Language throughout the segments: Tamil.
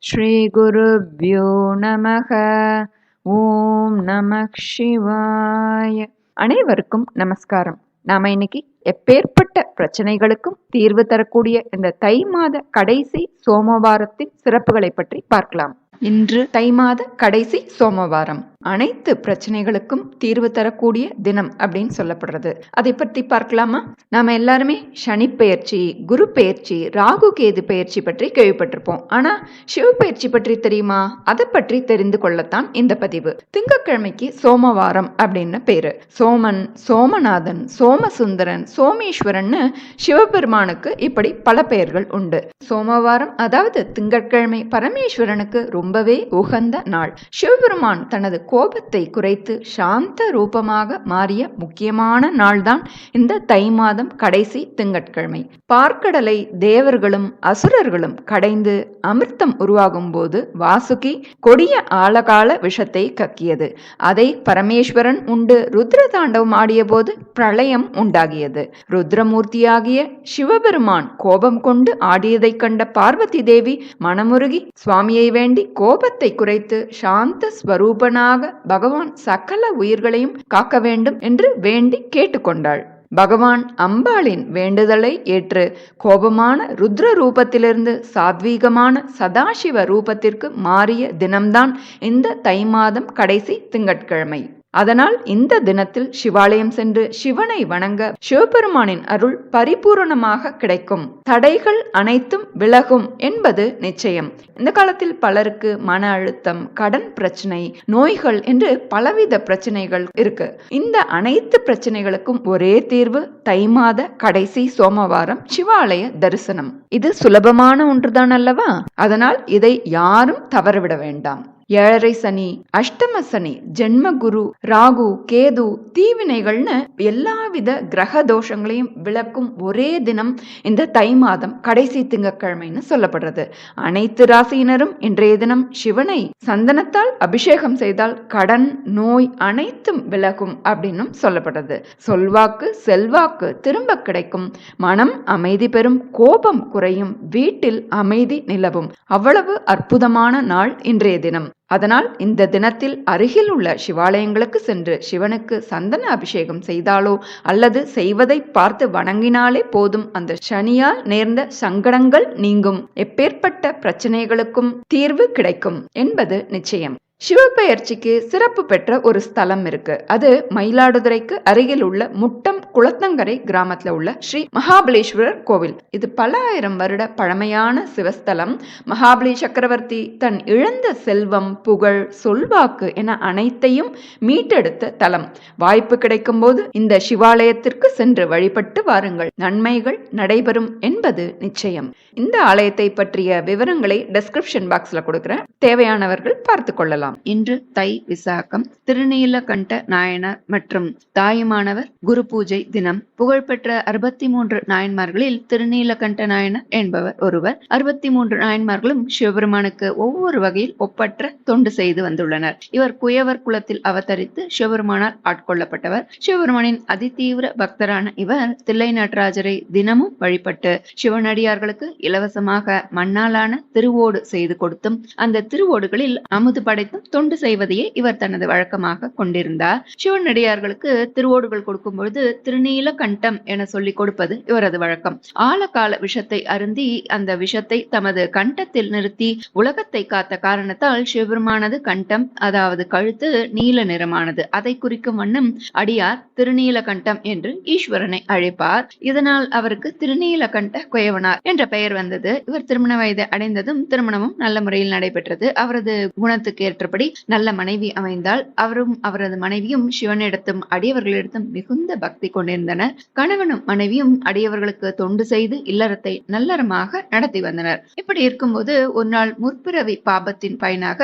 ஸ்ரீகுருப்யோ நமக. ஓம் நமः சிவாய. அனைவருக்கும் நமஸ்காரம். நாம இன்னைக்கு எப்பேற்பட்ட பிரச்சனைகளுக்கும் தீர்வு தரக்கூடிய இந்த தை மாத கடைசி சோமவாரத்தின் சிறப்புகளை பற்றி பார்க்கலாம். இன்று தை மாத கடைசி சோமவாரம். அனைத்து பிரச்சனைகளுக்கும் தீர்வு தரக்கூடிய தினம் அப்படின்னு சொல்லப்படுறது. அதை பற்றி பார்க்கலாமா? நாம எல்லாருமே சனி பெயர்ச்சி, குரு பெயர்ச்சி, ராகு கேது பெயர்ச்சி பற்றி கேள்விப்பட்டிருப்போம். ஆனா சிவ பெயர்ச்சி பற்றி தெரியுமா? அதை பற்றி தெரிந்து கொள்ளத்தான் இந்த பதிவு. திங்கட்கிழமைக்கு சோமவாரம் அப்படின்னு பேரு. சோமன், சோமநாதன், சோமசுந்தரன், சோமேஸ்வரன் சிவபெருமானுக்கு இப்படி பல பெயர்கள் உண்டு. சோமவாரம் அதாவது திங்கட்கிழமை பரமேஸ்வரனுக்கு ரொம்பவே உகந்த நாள். சிவபெருமான் தனது கோபத்தை குறைத்து சாந்த ரூபமாக மாறிய முக்கியமான நாள்தான் இந்த தை மாதம் கடைசி திங்கட்கிழமை. பார்க்கடலை தேவர்களும் அசுரர்களும் கடைந்து அமிர்தம் உருவாகும் போது வாசுகி கொடிய ஆழகால விஷத்தை கக்கியது. அதை பரமேஸ்வரன் உண்டு ருத்ர தாண்டவம் ஆடிய போது பிரளயம் உண்டாகியது. ருத்ரமூர்த்தியாகிய சிவபெருமான் கோபம் கொண்டு ஆடியதை கண்ட பார்வதி தேவி மனமுருகி சுவாமியை வேண்டி கோபத்தை குறைத்து சாந்த ஸ்வரூபனாக பகவான் சகல உயிர்களையும் காக்க வேண்டும் என்று வேண்டி கேட்டுக்கொண்டாள். பகவான் அம்பாளின் வேண்டுதலை ஏற்று கோபமான ருத்ர ரூபத்திலிருந்து சாத்வீகமான சதாசிவ ரூபத்திற்கு மாறிய தினம்தான் இந்த தை மாதம் கடைசி திங்கட்கிழமை. அதனால் இந்த தினத்தில் சிவாலயம் சென்று சிவனை வணங்க சிவபெருமானின் அருள் பரிபூரணமாக கிடைக்கும். தடைகள் அனைத்தும் விலகும் என்பது நிச்சயம். இந்த காலத்தில் பலருக்கு மன அழுத்தம், கடன் பிரச்சனை, நோய்கள் என்று பலவித பிரச்சனைகள் இருக்கு. இந்த அனைத்து பிரச்சனைகளுக்கும் ஒரே தீர்வு தை மாத கடைசி சோமவாரம் சிவாலய தரிசனம். இது சுலபமான ஒன்றுதான் அல்லவா? அதனால் இதை யாரும் தவறவிட வேண்டாம். ஏழரை சனி, அஷ்டம சனி, ஜென்ம குரு, ராகு, கேது, தீவினைகள்னு எல்லாவித கிரக தோஷங்களையும் விளக்கும் ஒரே தினம் இந்த தை மாதம் கடைசி திங்கட்கிழமைன்னு சொல்லப்படுறது. அனைத்து ராசியினரும் இன்றைய தினம் சிவனை சந்தனத்தால் அபிஷேகம் செய்தால் கடன், நோய் அனைத்தும் விலகும் அப்படின்னும் சொல்லப்படுறது. சொல்வாக்கு, செல்வாக்கு திரும்ப கிடைக்கும், மனம் அமைதி பெறும், கோபம் குறையும், வீட்டில் அமைதி நிலவும். அவ்வளவு அற்புதமான நாள் இன்றைய தினம். அதனால் இந்த தினத்தில் அருகில் உள்ள சிவாலயங்களுக்கு சென்று சிவனுக்கு சந்தன அபிஷேகம் செய்தாலோ அல்லது செய்வதை பார்த்து வணங்கினாலே போதும், அந்த சனியால் நேர்ந்த சங்கடங்கள் நீங்கும், எப்பேற்பட்ட பிரச்சனைகளுக்கும் தீர்வு கிடைக்கும் என்பது நிச்சயம். சிவபெயர்ச்சிக்கு சிறப்பு பெற்ற ஒரு ஸ்தலம் இருக்கு. அது மயிலாடுதுறைக்கு அருகில் உள்ள முட்டம் குளத்தங்கரை கிராமத்துல உள்ள ஸ்ரீ மகாபலேஸ்வரர் கோவில். இது பல ஆயிரம் வருட பழமையான சிவஸ்தலம். மகாபலி சக்கரவர்த்தி தன் இழந்த செல்வம், புகழ், சொல்வாக்கு என அனைத்தையும் மீட்டெடுத்த தலம். வாய்ப்பு கிடைக்கும் போது இந்த சிவாலயத்திற்கு சென்று வழிபட்டு வாருங்கள், நன்மைகள் நடைபெறும் என்பது நிச்சயம். இந்த ஆலயத்தை பற்றிய விவரங்களை டெஸ்கிரிப்ஷன் பாக்ஸ்ல கொடுக்கிறேன், தேவையானவர்கள் பார்த்து கொள்ளலாம். இன்று தை விசாகம், திருநீலகண்ட நாயனார் மற்றும் தாயுமானவர் குரு பூஜை தினம். புகழ்பெற்ற 63 நாயன்மார்களில் திருநீலகண்ட நாயனார் என்பவர் ஒருவர். 63 நாயன்மார்களும் சிவபெருமானுக்கு ஒவ்வொரு வகையில் ஒப்பற்ற தொண்டு செய்து வந்துள்ளனர். இவர் குயவர் குலத்தில் அவதரித்து சிவபெருமானால் ஆட்கொள்ளப்பட்டவர். சிவபெருமானின் அதிதீவிர பக்தரான இவர் தில்லை நடராஜரை தினமும் வழிபட்டு சிவனடியார்களுக்கு இலவசமாக மண்ணாலான திருவோடு செய்து கொடுத்தும் அந்த திருவோடுகளில் அமுது படைத்தும் தொண்டு செய்வதையே இவர் தனது வழக்கமாக கொண்டிருந்தார். சிவனடியார்களுக்கு திருவோடுகள் கொடுக்கும் பொழுது திருநீலகண்டம் என சொல்லிக் கொடுப்பது இவரது வழக்கம். ஆழகால விஷத்தை அருந்தி அந்த விஷத்தை தமது கண்டத்தில் நிறுத்தி உலகத்தை காத்த காரணத்தால் சிவபெருமானது கண்டம் அதாவது கழுத்து நீல நிறமானது. அதை குறிக்கும் வண்ணம் அடியார் திருநீலகண்டம் என்று ஈஸ்வரனை அழைப்பார். இதனால் அவருக்கு திருநீலகண்ட குயவனார் என்ற பெயர் வந்தது. இவர் திருமண வயது அடைந்ததும் திருமணமும் நல்ல முறையில் நடைபெற்றது. அவரது குணத்துக்கு ஏற்றபடி நல்ல மனைவி அமைந்தால் அவரும் அவரது மனைவியும் சிவனிடத்தும் அடியவர்களிடத்தும் மிகுந்த பக்தி கொண்டிருந்தனர். கணவனும் மனைவியும் அடியவர்களுக்கு தொண்டு செய்து இல்லறத்தை நல்லறமாக நடத்தி வந்தனர். இப்படி இருக்கும்போது ஒரு நாள் முற்பிறவி பாபத்தின் பயனாக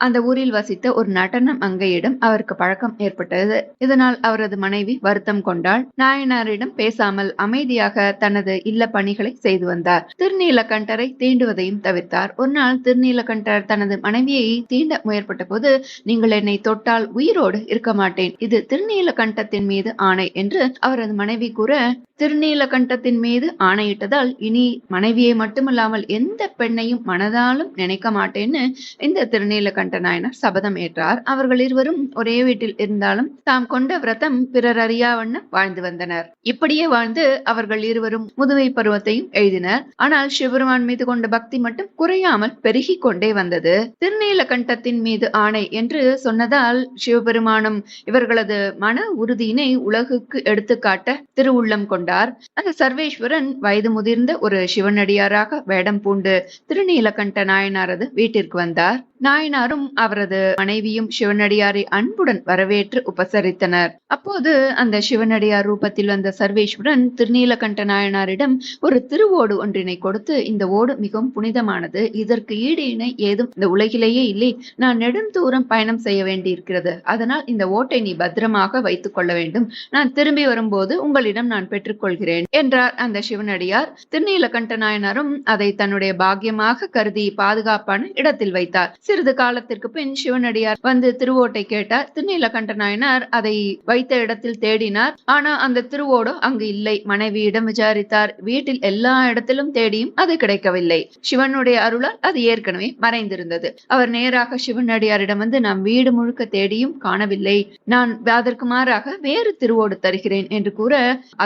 அந்த ஊரில் வசித்த ஒரு நடன மங்கையிடம் அவருக்கு பழக்கம் ஏற்பட்டது. இதனால் அவரது மனைவி வருத்தம் கொண்டாள். நாயனாரிடம் பேசாமல் அமைதியாக தனது இல்ல பணிகளை செய்து வந்தார். திருநீலகண்டரை தீண்டுவதையும் தவிர்த்தார். ஒரு நாள் திருநீலகண்டர் தனது மனைவியை தீண்ட முயற்சி ஏற்பட்ட போது நீங்கள் என்னை தொட்டால் உயிரோடு இருக்க மாட்டேன், இது திருநீலகண்டத்தின் மீது ஆணை என்று அவரது மனைவி கூற, திருநீலகண்டத்தின் மீது ஆணையிட்டதால் இனி மனைவியை மட்டுமல்லாமல் எந்த பெண்ணையும் மனதாலும் நினைக்க மாட்டேன்னு இந்த திருநீலகண்ட நாயனார் சபதம் ஏற்றார். அவர்கள் இருவரும் ஒரே வீட்டில் இருந்தாலும் தாம் கொண்ட விரதம் பிறர் அறியாவண்ணம் வாழ்ந்து வந்தனர். இப்படியே வாழ்ந்து அவர்கள் இருவரும் முதுமை பருவத்தையும் எழுதினர். ஆனால் சிவபெருமான் மீது கொண்ட பக்தி மட்டும் குறையாமல் பெருகி கொண்டே வந்தது. திருநீலகண்டத்தின் மீது ஆணை என்று சொன்னதால் சிவபெருமானும் இவர்களது மன உறுதியினை உலகுக்கு எடுத்துக்காட்ட திருவுள்ளம் கொண்டார். அந்த சர்வேஸ்வரன் வயது முதிர்ந்த ஒரு சிவனடியாராக வேடம் பூண்டு திருநீலகண்ட நாயனாரது வீட்டிற்கு வந்தார். நாயனாரும் அவரது மனைவியும் சிவனடியாரை அன்புடன் வரவேற்று உபசரித்தனர். அப்போது அந்த சிவனடியார் ரூபத்தில் வந்த சர்வேஸ்வரன் திருநீலகண்ட நாயனாரிடம் ஒரு திருவோடு ஒன்றினை கொடுத்து, இந்த ஓடு மிகவும் புனிதமானது, இதற்கு ஈடு இணை ஏதும் இந்த உலகிலேயே இல்லை, நான் நெடுந்தூரம் பயணம் செய்ய வேண்டியிருக்கிறது, அதனால் இந்த ஓட்டை நீ பத்திரமாக வைத்துக் கொள்ள வேண்டும், நான் திரும்பி வரும்போது உங்களிடம் நான் பெற்றுக்கொள்கிறேன் என்றார் அந்த சிவனடியார். திருநீலகண்ட நாயனாரும் அதை தன்னுடைய பாக்கியமாக கருதி பாதுகாப்பான இடத்தில் வைத்தார். சிறிது காலத்திற்கு பின் சிவனடியார் வந்து திருவோட்டை கேட்டார். திருநீலகண்ட நாயனார் அதை வைத்த இடத்தில் தேடினார். ஆனா அந்த திருவோடு அங்கு இல்லை. மனைவியிடம் விசாரித்தார். வீட்டில் எல்லா இடத்திலும் தேடியும் அது கிடைக்கவில்லை. சிவனுடைய அருளால் அது ஏற்கனவே மறைந்திருந்தது. அவர் நேராக சிவனடியாரிடம் வந்து, நாம் வீடு முழுக்க தேடியும் காணவில்லை, நான் அதற்கு மாறாக வேறு திருவோடு தருகிறேன் என்று கூற,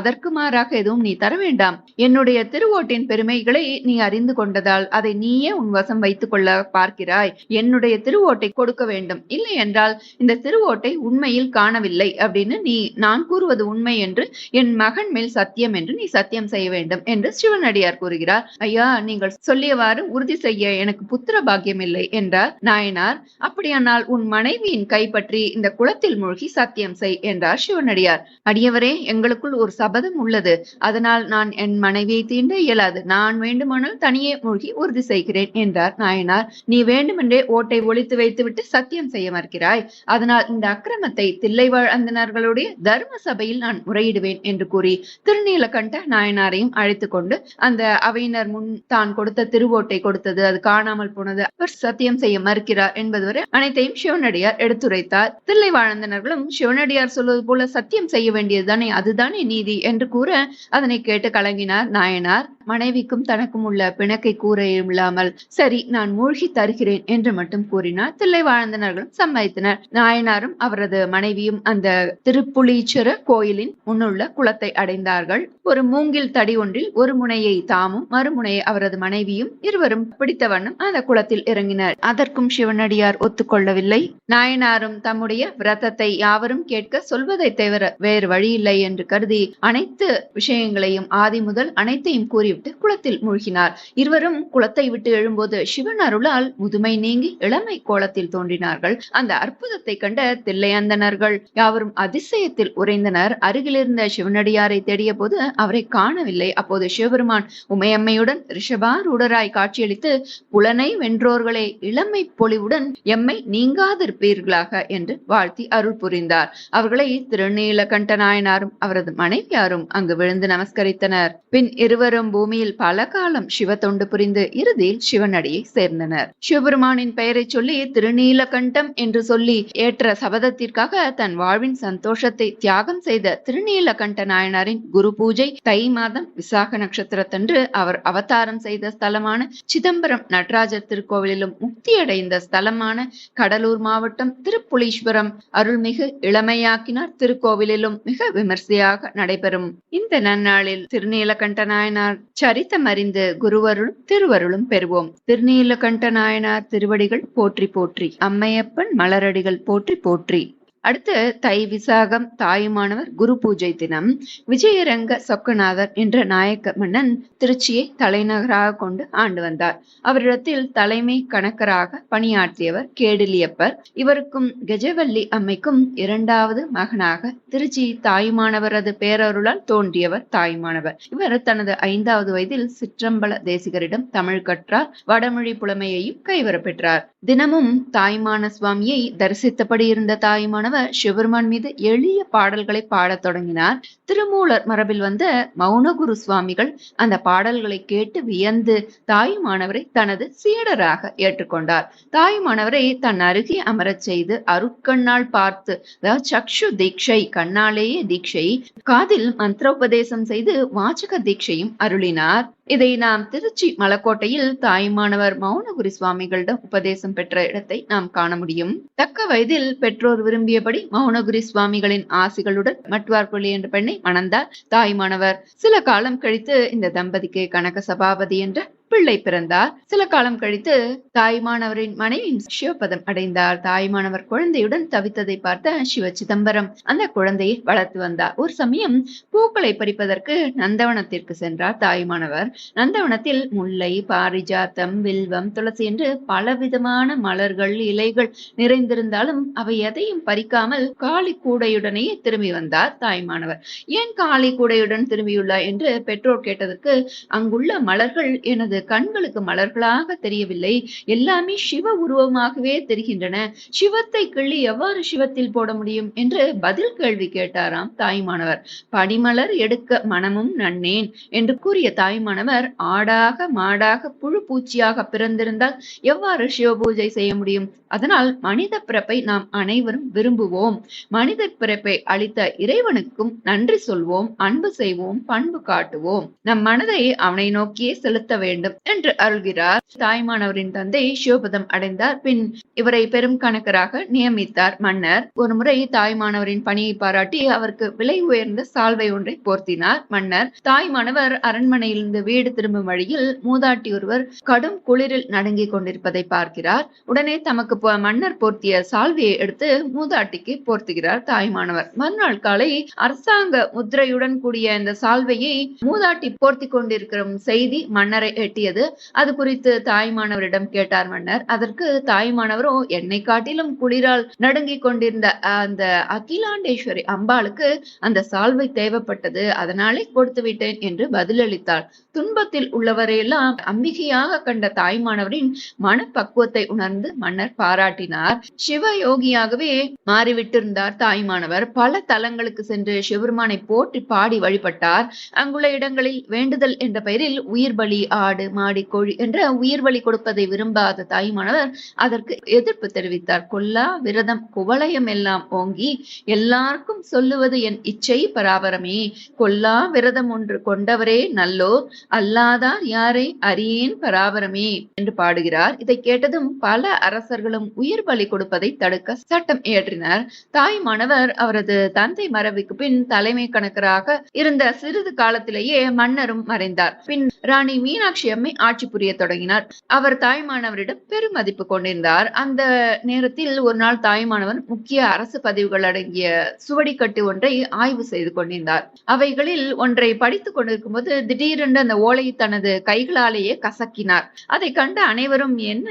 அதற்கு மாறாக எதுவும் நீ தர வேண்டாம், என்னுடைய திருவோட்டின் பெருமைகளை நீ அறிந்து கொண்டதால் அதை நீயே உன் வசம் வைத்துக் கொள்ள பார்க்கிறாய், என்னுடைய திருவோட்டை கொடுக்க வேண்டும், இல்லை என்றால் இந்த திருவோட்டை உண்மையில் காணவில்லை அப்படின்னு நான் கூறுவது உண்மை என்று என் மகன் மேல் சத்தியம் என்று நீ சத்தியம் செய்ய வேண்டும் என்று சிவனடியார் கூறுகிறார். ஐயா, நீங்கள் சொல்லியவாறு உறுதி செய்ய எனக்கு புத்திர பாக்கியம் இல்லை என்றார் நாயனார். அப்படியானால் உன் மனைவியின் கைப்பற்றி இந்த குளத்தில் மூழ்கி சத்தியம் செய் என்றார் சிவனடியார். அடியவரே, எங்களுக்குள் ஒரு சபதம் உள்ளது, அதனால் நான் என் மனைவியை தீண்ட இயலாது, நான் வேண்டுமானால் தனியே மூழ்கி உறுதி செய்கிறேன் என்றார் நாயனார். நீ வேண்டுமென்றே ஓட்டை ஒழித்து வைத்துவிட்டு சத்தியம் செய்ய மறுக்கிறாய், அதனால் இந்த அக்கிரமத்தை தில்லைவாழ் அந்தணர்களுடைய தர்ம சபையில் நான் முறையிடுவேன் என்று கூறி திருநீலகண்ட நாயனாரையும் அழைத்துக் கொண்டு அந்த அவையினர் முன் தான் கொடுத்த திருவோட்டை கொடுத்தது, அது காணாமல் போனது, அவர் சத்தியம் செய்ய மறுக்கிறார் என்பது வரை அனைத்தையும் சிவனடியார் எடுத்துரைத்தார். தில்லைவாழ் அந்தணர்களும் சிவனடியார் சொல்வது போல சத்தியம் செய்ய வேண்டியதுதானே, அதுதானே நீதி என்று கூற, அதனை கேட்டு கலங்கினார் நாயனார். மனைவிக்கும் தனக்கும் உள்ள பிணக்கை கூற இல்லாமல், சரி நான் மூழ்கி தருகிறேன் என்று மட்டும் கூறினார். தில்லைவாழ்ந்தனர்களும் சம்மதித்தனர். நாயனாரும் அவரது மனைவியும் அந்த திருப்புலீச்சர கோயிலின் முன்னுள்ள குளத்தை அடைந்தார்கள். ஒரு மூங்கில் தடி ஒன்றில் ஒரு முனையை தாமும் மறுமுனையை அவரது மனைவியும் இருவரும் பிடித்த வண்ணம் அந்த குளத்தில் இறங்கினர். அதற்கும் சிவனடியார் ஒத்துக்கொள்ளவில்லை. நாயனாரும் தம்முடைய விரதத்தை யாவரும் கேட்க சொல்வதை தவிர வேறு வழியில்லை என்று கருதி அனைத்து விஷயங்களையும் ஆதி முதல் அனைத்தையும் கூறிவிட்டு குளத்தில் மூழ்கினார். இருவரும் குளத்தை விட்டு எழும்போது சிவன் அருளால் முதுமை நீங்கி இளமை கோலத்தில் தோன்றினார்கள். அந்த அற்புதத்தை கண்ட தில்லையந்தனர்கள் யாவரும் அதிசயத்தில் உறைந்தனர். அருகிலிருந்த சிவனடியாரை தேடிய போது அவரை காணவில்லை. அப்போது சிவபெருமான் உமையம்மையுடன் ரிஷபாரூடராய் காட்சியளித்து, புலனை வென்றோர்களே, இளமை பொலிவுடன் எம்மை நீங்காதிருப்பீர்களாக என்று வாழ்த்தி அருள் புரிந்தார். அவர்களை திருநீலகண்ட நாயனாரும் அவரது மனைவியாரும் அங்கு விழுந்து நமஸ்கரித்தனர். பின் இருவரும் பூமியில் பல காலம் சிவ தொண்டு புரிந்து இறுதியில் சிவனடியை சேர்ந்தனர். சிவபெருமானின் பெயரை சொல்லி திருநீலகண்டம் என்று சொல்லி ஏற்ற சபதத்திற்காக தன் வாழ்வின் சந்தோஷத்தை தியாகம் செய்த திருநீலகண்ட நாயனாரின் குரு பூஜை தை மாதம் விசாக நட்சத்திரத்தன்று அவர் அவதாரம் செய்த ஸ்தலமான சிதம்பரம் நடராஜர் திருக்கோவிலிலும், முக்தியடைந்த ஸ்தலமான கடலூர் மாவட்டம் திருப்புலீஸ்வரம் அருள்மிகு இளமையாக்கினார் திருக்கோவிலிலும் மிக விமர்சையாக நடைபெறும். இந்த நன்னாளில் திருநீலகண்ட நாயனார் சரித்தம் அறிந்து குருவருளும் திருவருளும் பெறுவோம். திருநீலகண்ட நாயனார் திருவடிகள் போற்றி போற்றி, அம்மையப்பன் மலரடிகள் போற்றி போற்றி. அடுத்து தை விசாகம் தாயுமானவர் குரு பூஜை தினம். விஜயரங்க சொக்கநாதர் என்ற நாயக்க மன்னன் திருச்சியை தலைநகராக கொண்டு ஆண்டு வந்தார். அவரிடத்தில் தலைமை கணக்கராக பணியாற்றியவர் கேடிலியப்பர். இவருக்கும் கஜவல்லி அம்மைக்கும் இரண்டாவது மகனாக திருச்சி தாயுமானவரது பேரருளால் தோன்றியவர் தாயுமானவர். இவர் தனது 5வது வயதில் சிற்றம்பல தேசிகரிடம் தமிழ் கற்றார். வடமொழி புலமையையும் கைவர பெற்றார். தினமும் தாயுமான சுவாமியை தரிசித்தபடி இருந்த தாயுமான தாயுமானவர் சிவபெருமான் மீது எளிய பாடல்களை பாடத் தொடங்கினார். திருமூலர் மரபில் வந்த மௌனகுரு சுவாமிகள் அந்த பாடல்களை கேட்டு வியந்து தாயுமானவரை தனது சீடராக ஏற்றுக்கொண்டார். தாயுமானவரை தன் அருகே அமரச் செய்து அருட்கண்ணால் பார்த்து, அதாவது சக்ஷு தீட்சை, கண்ணாலேயே தீட்சை, காதில் மந்திரோபதேசம் செய்து வாசக தீட்சையும் அருளினார். இதை நாம் திருச்சி மலக்கோட்டையில் தாயுமானவர் மௌனகுரு சுவாமிகளிடம் உபதேசம் பெற்ற இடத்தை நாம் காண முடியும். தக்க வயதில் பெற்றோர் விரும்பியபடி மௌனகுரு சுவாமிகளின் ஆசிகளுடன் மட்வார்குழி என்ற பெண்ணை மணந்தார் தாயுமானவர். சில காலம் கழித்து இந்த தம்பதிக்கு கனக சபாபதி என்ற பிள்ளை பிறந்தார். சில காலம் கழித்து தாயுமானவரின் மனைவி சிவபதம் அடைந்தார். தாயுமானவர் குழந்தையுடன் தவித்ததை பார்த்த சிவ சிதம்பரம் அந்த குழந்தையை வளர்த்து வந்தார். ஒரு சமயம் பூக்களை பறிப்பதற்கு நந்தவனத்திற்கு சென்றார் தாயுமானவர். நந்தவனத்தில் முல்லை, பாரிஜாத்தம், வில்வம், துளசி என்று பலவிதமான மலர்கள், இலைகள் நிறைந்திருந்தாலும் அவை எதையும் பறிக்காமல் காளி கூடையுடனேயே திரும்பி வந்தார் தாயுமானவர். ஏன் காளி கூடையுடன் திரும்பியுள்ளார் என்று பெற்றோர் கேட்டதற்கு, அங்குள்ள மலர்கள் எனது கண்களுக்கு மலர்களாக தெரியவில்லை, எல்லாமே சிவ உருவமாகவே தெரிகின்றன, சிவத்தை கிள்ளி எவ்வாறு சிவத்தில் போட முடியும் என்று பதில் கேள்வி கேட்டாராம் தாயுமானவர். படிமலர் எடுக்க மனமும் நன்னேன் என்று கூறிய தாயுமானவர், ஆடாக மாடாக புழு பூச்சியாக பிறந்திருந்தால் எவ்வாறு சிவ பூஜை செய்ய முடியும்? அதனால் மனித பிறப்பை நாம் அனைவரும் விரும்புவோம். மனித பிறப்பை அளித்த இறைவனுக்கும் நன்றி சொல்வோம், அன்பு செய்வோம், பண்பு காட்டுவோம், நம் மனதை அவனை நோக்கியே செலுத்த வேண்டும் என்று அருள்கிறார். தாயுமானவரின் தந்தை சிவபதம் அடைந்தார். பின் இவரை பெரும் கணக்கராக நியமித்தார் மன்னர். ஒரு முறை தாயுமானவரின் பணியை பாராட்டி அவருக்கு விலை உயர்ந்த சால்வை ஒன்றை போர்த்தினார் மன்னர். தாயுமானவர் அரண்மனையிலிருந்து வீடு திரும்பும் வழியில் மூதாட்டி ஒருவர் கடும் குளிரில் நடுங்கிக் கொண்டிருப்பதை பார்க்கிறார். உடனே தமக்கு மன்னர் போர்த்திய சால்வையை எடுத்து மூதாட்டிக்கு போர்த்துகிறார் தாயுமானவர். மறுநாள் காலை அரசாங்க முத்திரையுடன் கூடிய இந்த சால்வையை மூதாட்டி போர்த்தி கொண்டிருக்கிற செய்தி மன்னரை எட்டியது. அது குறித்து தாயுமானவரிடம் கேட்டார் மன்னர். அதற்கு தாயுமானவரோ, என்னை காட்டிலும் குளிரால் நடுங்கிக் கொண்டிருந்த அந்த அகிலாண்டேஸ்வரி அம்பாளுக்கு அந்த சால்வை தேவைப்பட்டது, அதனாலே கொடுத்து விட்டேன் என்று பதிலளித்தார். துன்பத்தில் உள்ளவரையெல்லாம் அம்பிகையாக கண்ட தாயுமானவரின் மனப்பக்குவத்தை உணர்ந்து மன்னர் பாராட்டினார். சிவ யோகியாகவே மாறிவிட்டிருந்தார் தாயுமானவர். பல தலங்களுக்கு சென்று சிவபெருமானை போற்றி பாடி வழிபட்டார். அங்குள்ள இடங்களில் வேண்டுதல் என்ற பெயரில் உயிர் பலி, ஆடு, மாடி, கோழி என்ற உயிர் பலி கொடுப்பதை விரும்பாத தாயுமானவர் அதற்கு எதிர்ப்பு தெரிவித்தார். கொல்லா விரதம் குவலயம் எல்லாம் ஓங்கி எல்லாருக்கும் சொல்லுவது என் இச்சை பராபரமே, கொல்லா விரதம் ஒன்று கொண்டவரே நல்லோர், அல்லாதார் யாரை அறியேன் பராபரமே என்று பாடுகிறார். இதை கேட்டதும் பல அரசர்களும் உயிர் பலி கொடுப்பதை தடுக்க சட்டம் இயற்றினார். தாயுமானவர் அவரது தந்தை மறைவுக்கு பின் தலைமை கணக்கராக இருந்த சிறிது காலத்திலேயே மன்னரும் மறைந்தார். பின் ராணி மீனாட்சி அம்மை ஆட்சி புரிய தொடங்கினார். அவர் தாயுமானவரிடம் பெருமதிப்பு கொண்டிருந்தார். அந்த நேரத்தில் ஒரு நாள் தாயுமானவர் முக்கிய அரசு பதிவுகள் அடங்கிய சுவடிக்கட்டு ஒன்றை ஆய்வு செய்து கொண்டிருந்தார். அவைகளில் ஒன்றை படித்துக் கொண்டிருக்கும் போது திடீரென்று அந்த ஓலையை தனது கைகளாலேயே கசக்கினார். அதை கண்ட அனைவரும் என்ன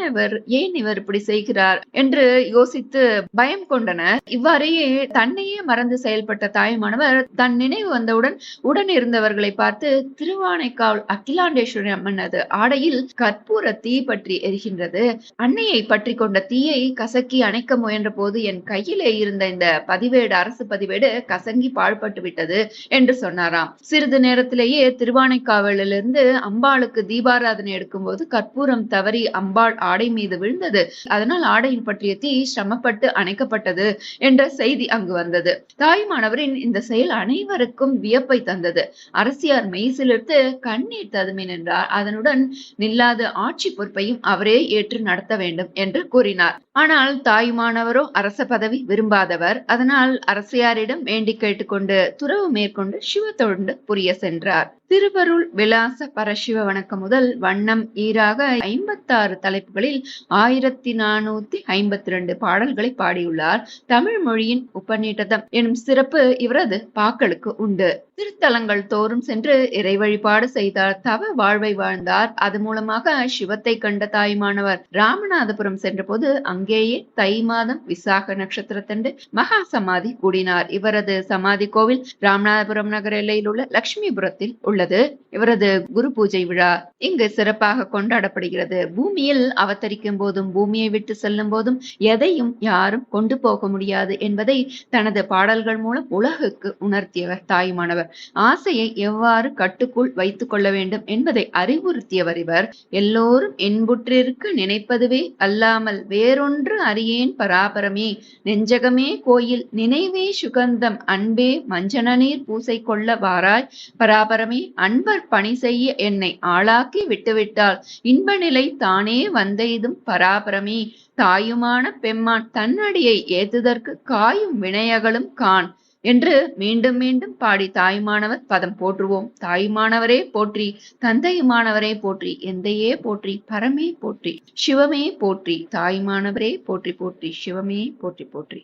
ஏன் இவர் இப்படி செய்கிறார் என்று யோசித்து பயம் கொண்டனர். இவ்வாறே தன்னையே மறந்து செயல்பட்ட தாயுமானவர் தன் நினைவு வந்தவுடன் உடன் இருந்தவர்களை பார்த்து, திருவானைக்காவல் அகிலாண்டேஸ்வரி அம்மனது ஆடையில் கற்பூர தீ பற்றி எரிகின்றது, அன்னையை பற்றி கொண்ட தீயை கசக்கி அணைக்க முயன்ற போது என் கையிலே இருந்த இந்த பதிவேடு, அரசு பதிவேடு கசங்கி பாழ்பட்டு விட்டது என்று சொன்னாராம். சிறிது நேரத்திலேயே திருவானைக்காவலிலிருந்து அம்பாளுக்கு தீபாராதனை எடுக்கும் போது கற்பூரம் தவறி அம்பாள் ஆடை மீது விழுந்தது, அதனால் ஆடையின் பற்றிய தீ சிரமப்பட்டு அணைக்கப்பட்டது என்ற செய்தி அங்கு வந்தது. தாயுமானவரின் இந்த செயல் அனைவருக்கும் வியப்பை தந்தது. அரசியார் மெய்சிலிர்த்து கண்ணீர் ததுமி நின்றார். அதனுடன் நில்லாத ஆட்சி பொறுப்பையும் அவரே ஏற்று நடத்த வேண்டும் என்று கூறினார். ஆனால் தாயுமானவரோ அரச பதவி விரும்பாதவர். அதனால் அரசியாரிடம் வேண்டி கேட்டுக்கொண்டு துறவு மேற்கொண்டு சிவ தொண்டு புரிய சென்றார். திருவருள் விலாச பரசிவ வணக்கம் முதல் வண்ணம் ஈராக 56 தலைப்புகளில் 1452 பாடல்களை பாடியுள்ளார். தமிழ் மொழியின் உபநிடதம் எனும் சிறப்பு இவரது பாக்களுக்கு உண்டு. திருத்தலங்கள் தோறும் சென்று இறை வழிபாடு செய்தார், தவ வாழ்வை வாழ்ந்தார். அது மூலமாக சிவத்தை கண்ட தாயுமானவர் ராமநாதபுரம் சென்ற போது அங்கேயே தை மாதம் விசாக நட்சத்திரத்தன்று மகா சமாதி கூடினார். இவரது சமாதி கோவில் ராமநாதபுரம் நகர எல்லையில் உள்ள லட்சுமிபுரத்தில் உள்ளது இவரது குரு பூஜை விழா இங்கு சிறப்பாக கொண்டாடப்படுகிறது. பூமியில் அவதரிக்கும் போதும் பூமியை விட்டு செல்லும் போதும் எதையும் யாரும் கொண்டு போக முடியாது என்பதை தனது பாடல்கள் மூலம் உலகுக்கு உணர்த்தியவர் தாயுமானவர். ஆசையை எவ்வாறு கட்டுக்குள் வைத்துக் கொள்ள வேண்டும் என்பதை அறிவுறுத்தியவர் இவர். எல்லோரும் என்புற்றிருக்க நினைப்பதுவே அல்லாமல் வேறொன்று அறியேன் பராபரமே, நெஞ்சகமே கோயில் நினைவே சுகந்தம், அன்பே மஞ்சனநீர் பூசை கொள்ள வாராய் பராபரமே, அன்பர் பணி செய்ய என்னை ஆளாக்கி விட்டுவிட்டால் இன்ப நிலை தானே வந்தெய்தும் பராபரமே, தாயுமான பெம்மான் தன்னடியை ஏத்துதற்கு காயும் வினையகளும் காண் என்று மீண்டும் மீண்டும் பாடி தாயுமானவர் பதம் போற்றுவோம். தாயுமானவரே போற்றி, தந்தையுமானவரே போற்றி, எந்தையே போற்றி, பரமே போற்றி, சிவமே போற்றி, தாயுமானவரே போற்றி போற்றி, சிவமே போற்றி போற்றி.